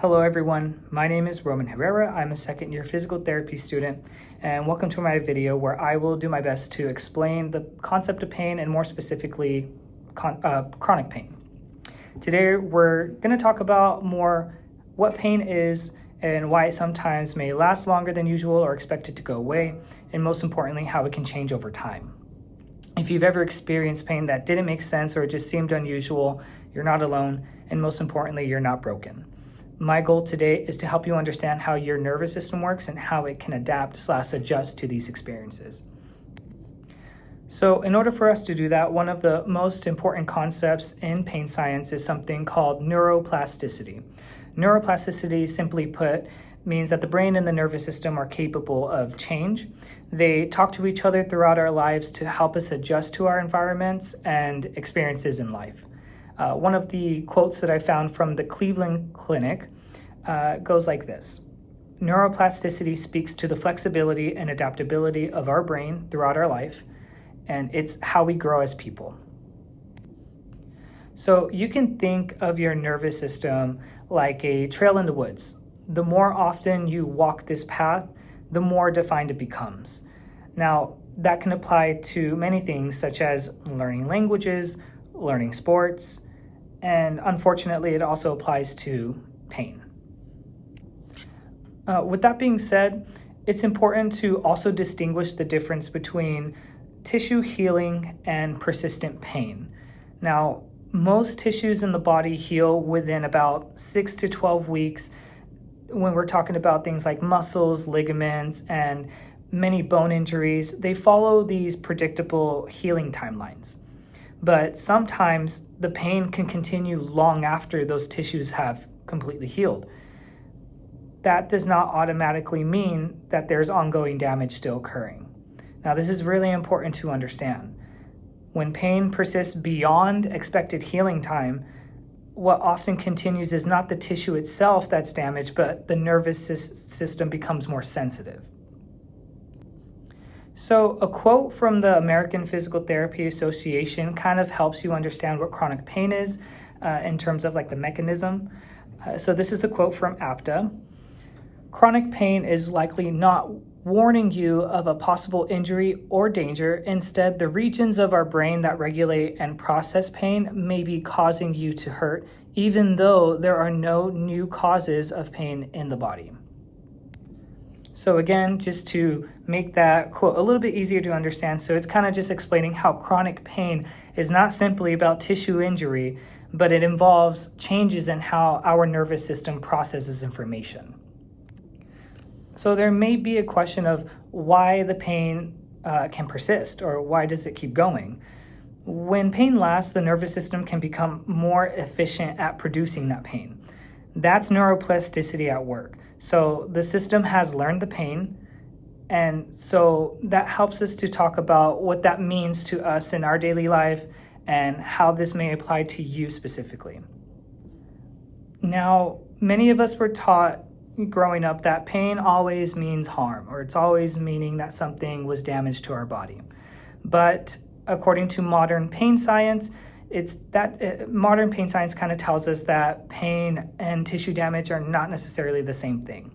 Hello everyone, my name is Roman Herrera. I'm a second year physical therapy student, and welcome to my video where I will do my best to explain the concept of pain and more specifically chronic pain. Today we're going to talk about more what pain is and why it sometimes may last longer than usual or expected to go away, and most importantly how it can change over time. If you've ever experienced pain that didn't make sense or just seemed unusual, you're not alone, and most importantly, you're not broken. My goal today is to help you understand how your nervous system works and how it can adapt/adjust to these experiences. So in order for us to do that, one of the most important concepts in pain science is something called neuroplasticity. Neuroplasticity, simply put, means that the brain and the nervous system are capable of change. They talk to each other throughout our lives to help us adjust to our environments and experiences in life. One of the quotes that I found from the Cleveland Clinic goes like this: neuroplasticity speaks to the flexibility and adaptability of our brain throughout our life, and it's how we grow as people. So you can think of your nervous system like a trail in the woods. The more often you walk this path, the more defined it becomes. Now, that can apply to many things such as learning languages, learning sports, and unfortunately, it also applies to pain. With that being said, it's important to also distinguish the difference between tissue healing and persistent pain. Now, most tissues in the body heal within about 6 to 12 weeks when we're talking about things like muscles, ligaments, and many bone injuries. They follow these predictable healing timelines. But sometimes the pain can continue long after those tissues have completely healed. That does not automatically mean that there's ongoing damage still occurring. Now, this is really important to understand. When pain persists beyond expected healing time, what often continues is not the tissue itself that's damaged, but the nervous system becomes more sensitive. So a quote from the American Physical Therapy Association kind of helps you understand what chronic pain is in terms of like the mechanism. So this is the quote from APTA. Chronic pain is likely not warning you of a possible injury or danger. Instead, the regions of our brain that regulate and process pain may be causing you to hurt, even though there are no new causes of pain in the body. So again, just to make that quote a little bit easier to understand, so it's kind of just explaining how chronic pain is not simply about tissue injury, but it involves changes in how our nervous system processes information. So there may be a question of why the pain can persist, or why does it keep going? When pain lasts, the nervous system can become more efficient at producing that pain. That's neuroplasticity at work. So the system has learned the pain, and so that helps us to talk about what that means to us in our daily life and how this may apply to you specifically. Now, many of us were taught growing up that pain always means harm, or it's always meaning that something was damaged to our body. But according to modern pain science, modern pain science kind of tells us that pain and tissue damage are not necessarily the same thing.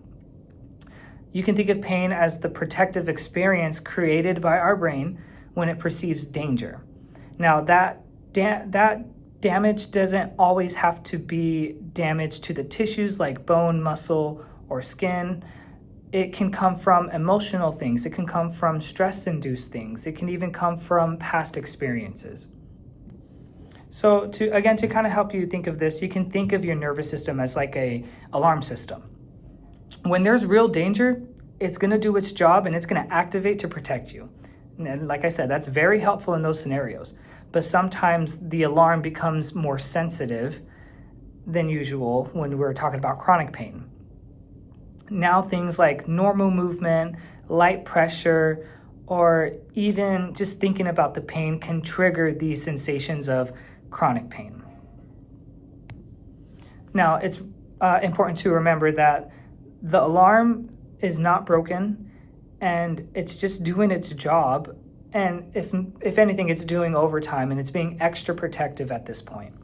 You can think of pain as the protective experience created by our brain when it perceives danger. Now, that damage doesn't always have to be damage to the tissues like bone, muscle, or skin. It can come from emotional things. It can come from stress-induced things. It can even come from past experiences. So to kind of help you think of this, you can think of your nervous system as like a alarm system. When there's real danger, it's going to do its job and it's going to activate to protect you. And like I said, that's very helpful in those scenarios. But sometimes the alarm becomes more sensitive than usual when we're talking about chronic pain. Now things like normal movement, light pressure, or even just thinking about the pain can trigger these sensations of chronic pain. Now, it's important to remember that the alarm is not broken and it's just doing its job. And if anything, it's doing overtime and it's being extra protective at this point.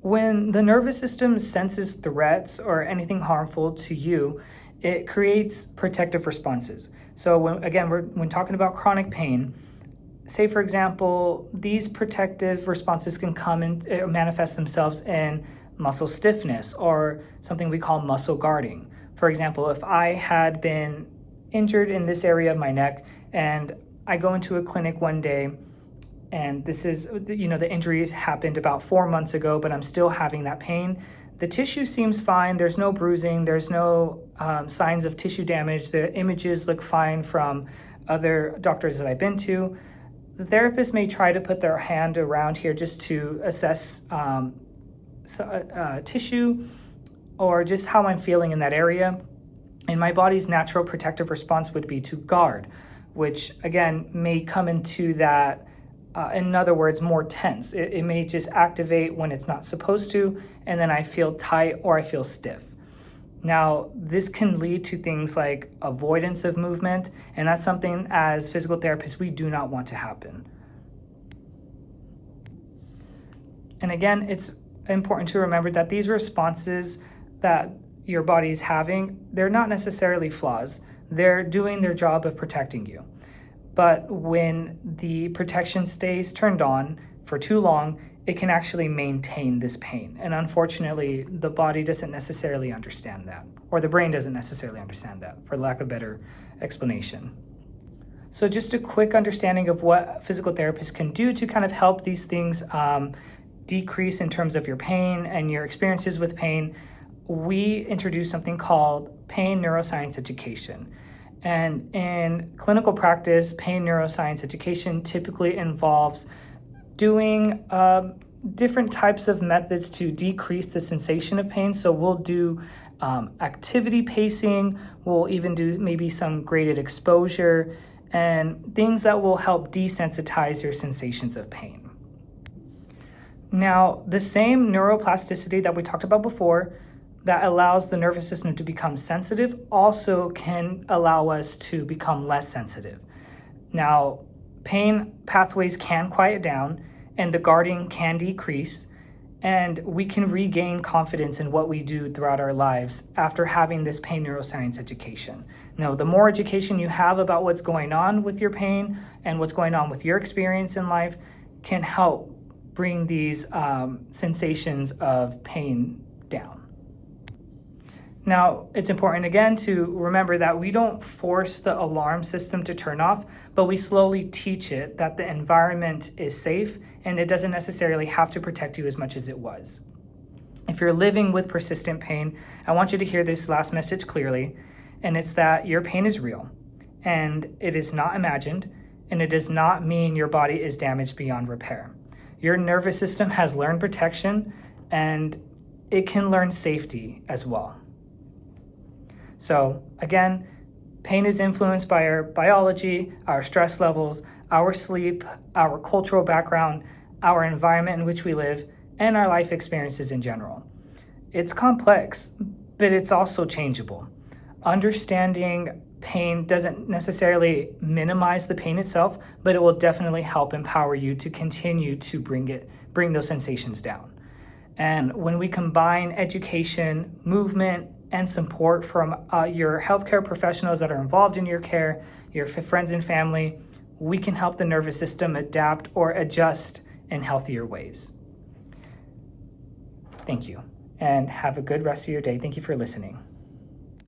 When the nervous system senses threats or anything harmful to you, it creates protective responses. So when talking about chronic pain, say for example, these protective responses can come and manifest themselves in muscle stiffness or something we call muscle guarding. For example, if I had been injured in this area of my neck and I go into a clinic one day and this is, the injuries happened about 4 months ago, but I'm still having that pain. The tissue seems fine. There's no bruising. There's no signs of tissue damage. The images look fine from other doctors that I've been to. The therapist may try to put their hand around here just to assess tissue or just how I'm feeling in that area. And my body's natural protective response would be to guard, which again may come into that, in other words, more tense. It may just activate when it's not supposed to, and then I feel tight or I feel stiff. Now, this can lead to things like avoidance of movement, and that's something as physical therapists we do not want to happen. And again, it's important to remember that these responses that your body is having, they're not necessarily flaws. They're doing their job of protecting you. But when the protection stays turned on for too long, it can actually maintain this pain. And unfortunately, the body doesn't necessarily understand that, or the brain doesn't necessarily understand that, for lack of a better explanation. So just a quick understanding of what physical therapists can do to kind of help these things decrease in terms of your pain and your experiences with pain. We introduce something called pain neuroscience education. And in clinical practice, pain neuroscience education typically involves doing different types of methods to decrease the sensation of pain. So we'll do activity pacing, we'll even do maybe some graded exposure and things that will help desensitize your sensations of pain. Now, the same neuroplasticity that we talked about before that allows the nervous system to become sensitive also can allow us to become less sensitive. Now, pain pathways can quiet down and the guarding can decrease, and we can regain confidence in what we do throughout our lives after having this pain neuroscience education. Now, the more education you have about what's going on with your pain and what's going on with your experience in life can help bring these sensations of pain down. Now, it's important again to remember that we don't force the alarm system to turn off, but we slowly teach it that the environment is safe and it doesn't necessarily have to protect you as much as it was. If you're living with persistent pain, I want you to hear this last message clearly, and it's that your pain is real and it is not imagined, and it does not mean your body is damaged beyond repair. Your nervous system has learned protection and it can learn safety as well. So again, pain is influenced by our biology, our stress levels, our sleep, our cultural background, our environment in which we live, and our life experiences in general. It's complex, but it's also changeable. Understanding pain doesn't necessarily minimize the pain itself, but it will definitely help empower you to continue to bring those sensations down. And when we combine education, movement, and support from your healthcare professionals that are involved in your care, your friends and family, we can help the nervous system adapt or adjust in healthier ways. Thank you, and have a good rest of your day. Thank you for listening.